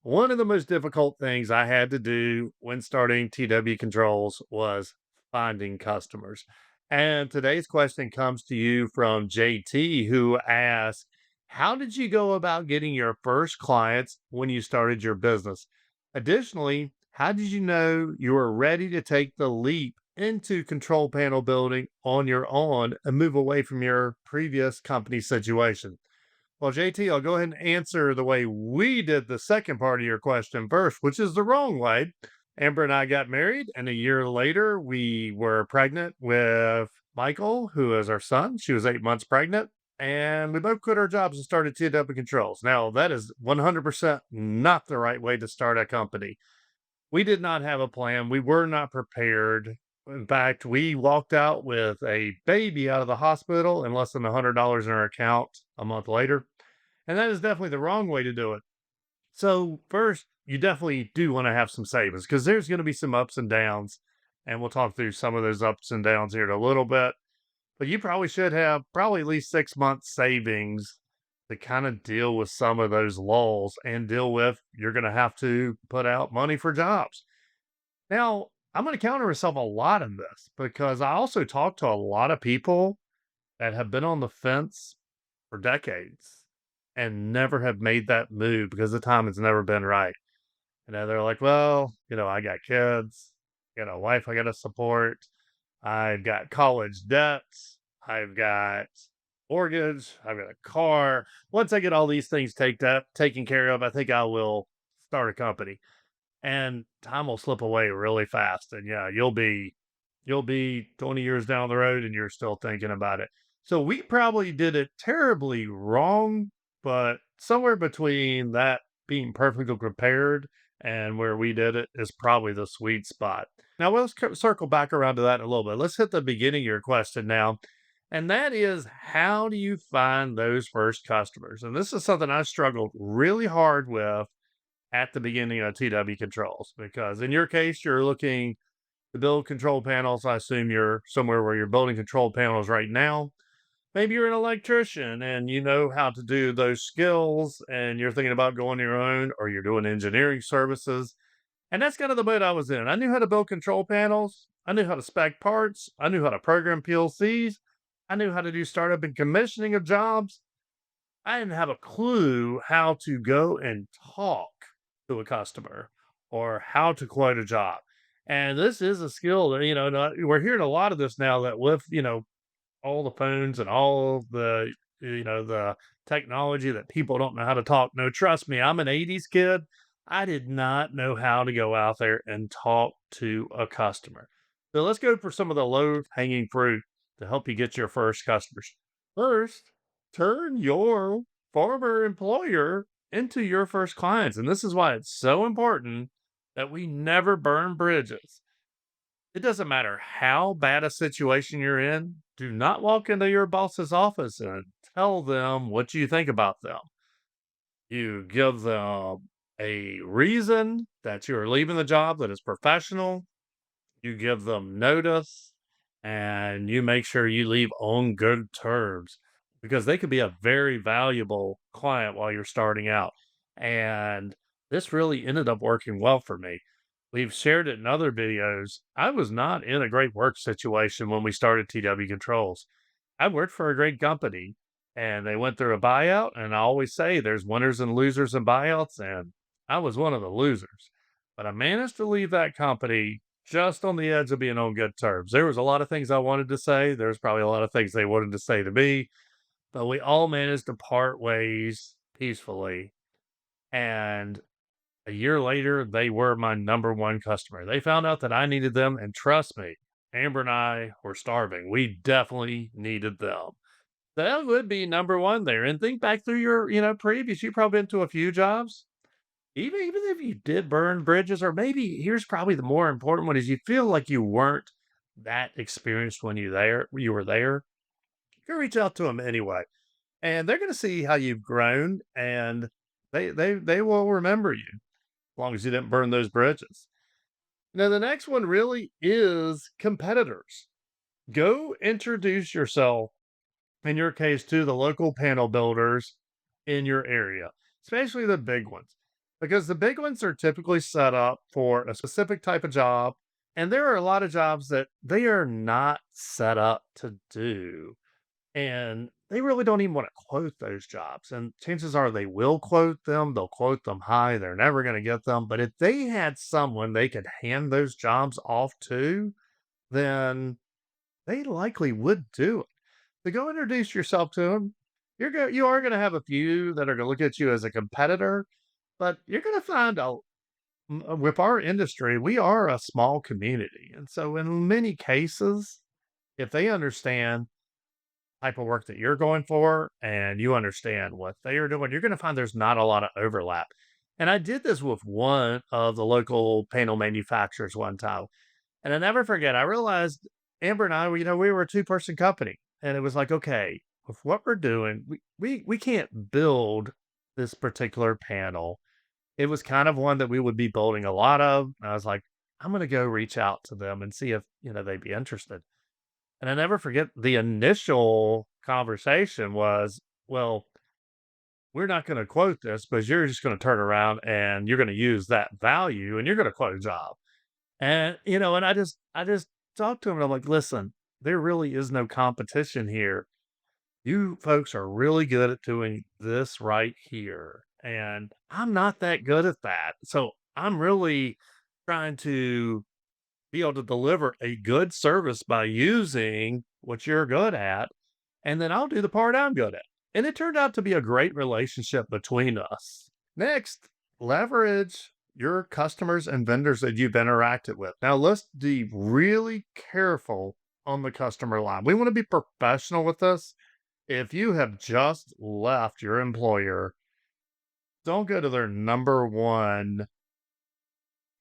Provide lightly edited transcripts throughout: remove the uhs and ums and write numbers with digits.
One of the most difficult things I had to do when starting TW Controls was finding customers. And today's question comes to you from JT, who asks, how did you go about getting your first clients when you started your business? Additionally, how did you know you were ready to take the leap into control panel building on your own and move away from your previous company situation? Well, JT, I'll go ahead and answer the way we did the second part of your question first, which is the wrong way. Amber and I got married, and a year later, we were pregnant with Michael, who is our son. She was 8 months pregnant, and we both quit our jobs and started TW Controls. Now, that is 100% not the right way to start a company. We did not have a plan. We were not prepared. In fact, we walked out with a baby out of the hospital and less than $100 in our account a month later. And that is definitely the wrong way to do it. So, first, you definitely do want to have some savings because there's going to be some ups and downs. And we'll talk through some of those ups and downs here in a little bit. But you probably should have probably at least 6 months savings to kind of deal with some of those lulls and deal with you're going to have to put out money for jobs. Now, I'm going to counter myself a lot in this because I also talk to a lot of people that have been on the fence for decades and never have made that move because the time has never been right. They're like, well, I got kids, wife I got to support. I've got college debts. I've got mortgage. I've got a car. Once I get all these things taken care of, I think I will start a company. And time will slip away really fast. And yeah, you'll be 20 years down the road and you're still thinking about it. So we probably did it terribly wrong, but somewhere between that being perfectly prepared and where we did it is probably the sweet spot. Now, let's circle back around to that in a little bit. Let's hit the beginning of your question now. And that is, how do you find those first customers? And this is something I struggled really hard with at the beginning of TW Controls, because in your case, you're looking to build control panels. I assume you're somewhere where you're building control panels right now. Maybe you're an electrician and you know how to do those skills and you're thinking about going your own, or you're doing engineering services. And that's kind of the boat I was in. I knew how to build control panels. I knew how to spec parts. I knew how to program PLCs. I knew how to do startup and commissioning of jobs. I didn't have a clue how to go and talk to a customer or how to quote a job. And this is a skill that, we're hearing a lot of this now that with, all the phones and all the technology that people don't know how to talk. No, trust me, I'm an 80s kid. I did not know how to go out there and talk to a customer. So let's go for some of the low hanging fruit to help you get your first customers. First, turn your former employer into your first clients. And this is why it's so important that we never burn bridges. It doesn't matter how bad a situation you're in. Do not walk into your boss's office and tell them what you think about them. You give them a reason that you're leaving the job that is professional. You give them notice and you make sure you leave on good terms because they could be a very valuable client while you're starting out. And this really ended up working well for me. We've shared it in other videos. I was not in a great work situation when we started TW Controls. I worked for a great company and they went through a buyout. And I always say there's winners and losers in buyouts. And I was one of the losers. But I managed to leave that company just on the edge of being on good terms. There was a lot of things I wanted to say. There was probably a lot of things they wanted to say to me, but we all managed to part ways peacefully. And a year later, they were my number one customer. They found out that I needed them, and trust me, Amber and I were starving. We definitely needed them. That would be number one there. And think back through your, previous. You probably been to a few jobs. Even if you did burn bridges, or maybe here's probably the more important one is you feel like you weren't that experienced when you were there, you can reach out to them anyway. And they're gonna see how you've grown and they will remember you as long as you didn't burn those bridges. Now the next one really is competitors. Go introduce yourself, in your case, to the local panel builders in your area, especially the big ones. because the big ones are typically set up for a specific type of job. And there are a lot of jobs that they are not set up to do. And they really don't even want to quote those jobs. And chances are they will quote them. They'll quote them high. They're never going to get them. But if they had someone they could hand those jobs off to, then they likely would do it. So go introduce yourself to them. You are going to have a few that are going to look at you as a competitor, but you're going to find out with our industry, we are a small community. And so in many cases, if they understand type of work that you're going for and you understand what they are doing, you're going to find there's not a lot of overlap. And I did this with one of the local panel manufacturers one time. And I never forget, I realized Amber and I, we were a two-person company. And it was like, okay, with what we're doing, we can't build this particular panel. It was kind of one that we would be building a lot of. I was like, I'm going to go reach out to them and see if, they'd be interested. And I never forget the initial conversation was, well, we're not going to quote this, but you're just going to turn around and you're going to use that value and you're going to quote a job. And, and I just talked to him and I'm like, listen, there really is no competition here. You folks are really good at doing this right here. And I'm not that good at that. So I'm really trying to be able to deliver a good service by using what you're good at, and then I'll do the part I'm good at. And it turned out to be a great relationship between us. Next, leverage your customers and vendors that you've interacted with. Now, let's be really careful on the customer line. We want to be professional with this. If you have just left your employer, don't go to their number one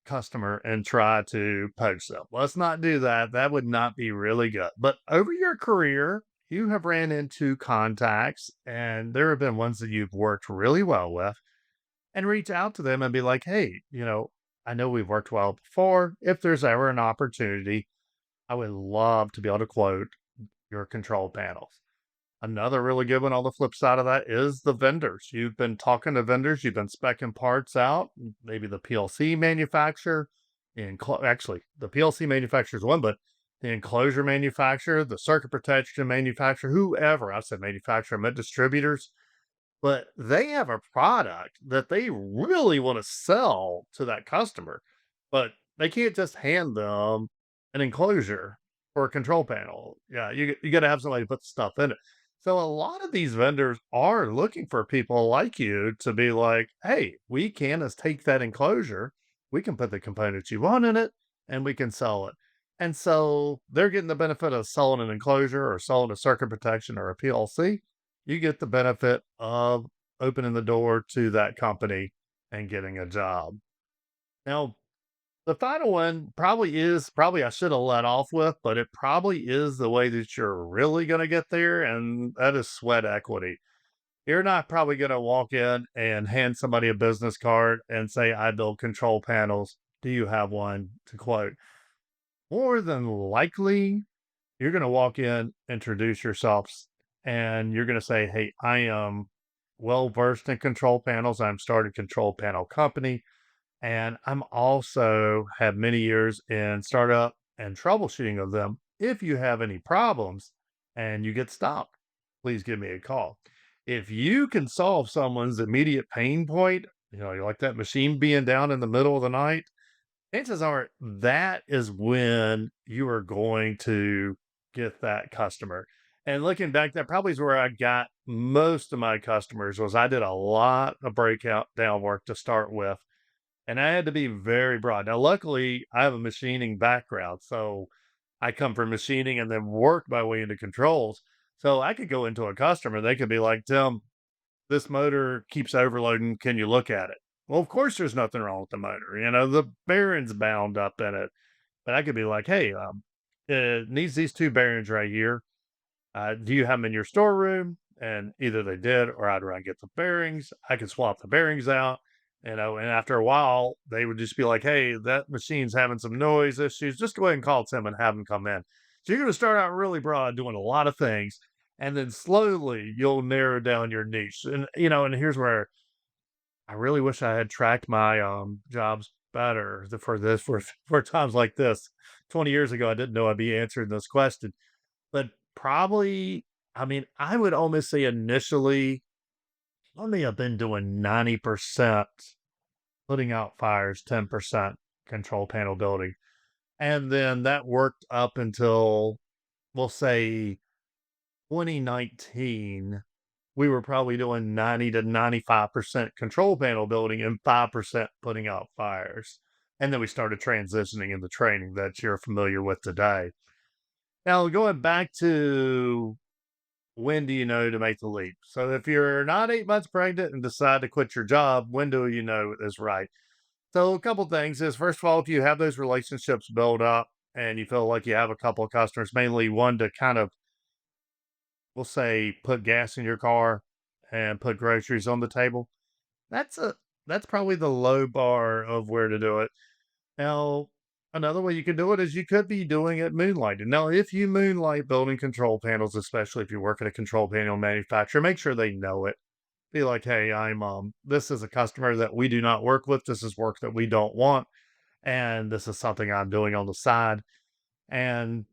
customer and try to poach them. Let's not do that. That would not be really good. But over your career, you have ran into contacts, and there have been ones that you've worked really well with, and reach out to them and be like, hey, I know we've worked well before. If there's ever an opportunity, I would love to be able to quote your control panels. Another really good one on the flip side of that is the vendors. You've been talking to vendors, you've been speccing parts out, maybe the PLC manufacturer, actually, the PLC manufacturer is one, but the enclosure manufacturer, the circuit protection manufacturer, whoever, I said manufacturer, I meant distributors, but they have a product that they really want to sell to that customer, but they can't just hand them an enclosure for a control panel. Yeah, you got to have somebody put the stuff in it. So a lot of these vendors are looking for people like you to be like, hey, we can just take that enclosure, we can put the components you want in it, and we can sell it. And so they're getting the benefit of selling an enclosure or selling a circuit protection or a PLC. You get the benefit of opening the door to that company and getting a job. Now, the final one probably I should have let off with, but it probably is the way that you're really going to get there, and that is sweat equity. You're not probably going to walk in and hand somebody a business card and say, I build control panels. Do you have one to quote? More than likely, you're going to walk in, introduce yourselves, and you're going to say, hey, I am well versed in control panels. I'm starting a control panel company. And I'm also have many years in startup and troubleshooting of them. If you have any problems and you get stopped, please give me a call. If you can solve someone's immediate pain point, like that machine being down in the middle of the night, chances are that is when you are going to get that customer. And looking back, that probably is where I got most of my customers was I did a lot of breakout down work to start with, and I had to be very broad. Now, luckily, I have a machining background, so I come from machining and then work my way into controls. So I could go into a customer, they could be like, Tim, this motor keeps overloading. Can you look at it? Well, of course, there's nothing wrong with the motor. The bearing's bound up in it. But I could be like, hey, it needs these two bearings right here. Do you have them in your storeroom? And either they did, or I'd run get the bearings. I could swap the bearings out, and after a while, they would just be like, hey, that machine's having some noise issues. Just go ahead and call Tim and have him come in. So you're going to start out really broad doing a lot of things, and then slowly you'll narrow down your niche. And here's where I really wish I had tracked my, jobs better for this for times like this. 20 years ago, I didn't know I'd be answering this question, but probably, I mean, I would almost say initially, I may have been doing 90% putting out fires, 10% control panel building. And then that worked up until, we'll say, 2019. We were probably doing 90 to 95% control panel building and 5% putting out fires. And then we started transitioning into training that you're familiar with today. Now, going back to when do you know to make the leap? So, if you're not 8 months pregnant and decide to quit your job, when do you know is right? So, a couple things is first of all, if you have those relationships built up and you feel like you have a couple of customers, mainly one to kind of, we'll say, put gas in your car and put groceries on the table. That's a that's probably the low bar of where to do it. Now, another way you could do it is you could be doing it moonlighting. Now, if you moonlight building control panels, especially if you work at a control panel manufacturer, make sure they know it. Be like, hey, I'm this is a customer that we do not work with. This is work that we don't want, and this is something I'm doing on the side. And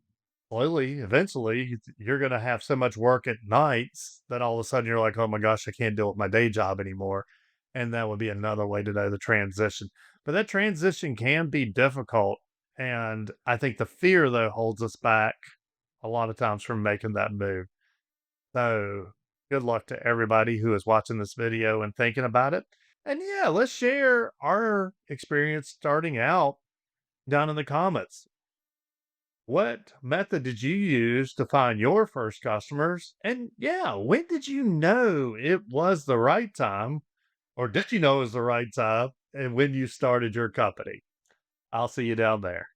slowly, eventually, you're going to have so much work at nights that all of a sudden you're like, oh my gosh, I can't deal with my day job anymore. And that would be another way to know the transition. But that transition can be difficult. And I think the fear, though, holds us back a lot of times from making that move. So good luck to everybody who is watching this video and thinking about it. And yeah, let's share our experience starting out down in the comments. What method did you use to find your first customers? And yeah, when did you know it was the right time? Or did you know it was the right time? And when you started your company? I'll see you down there.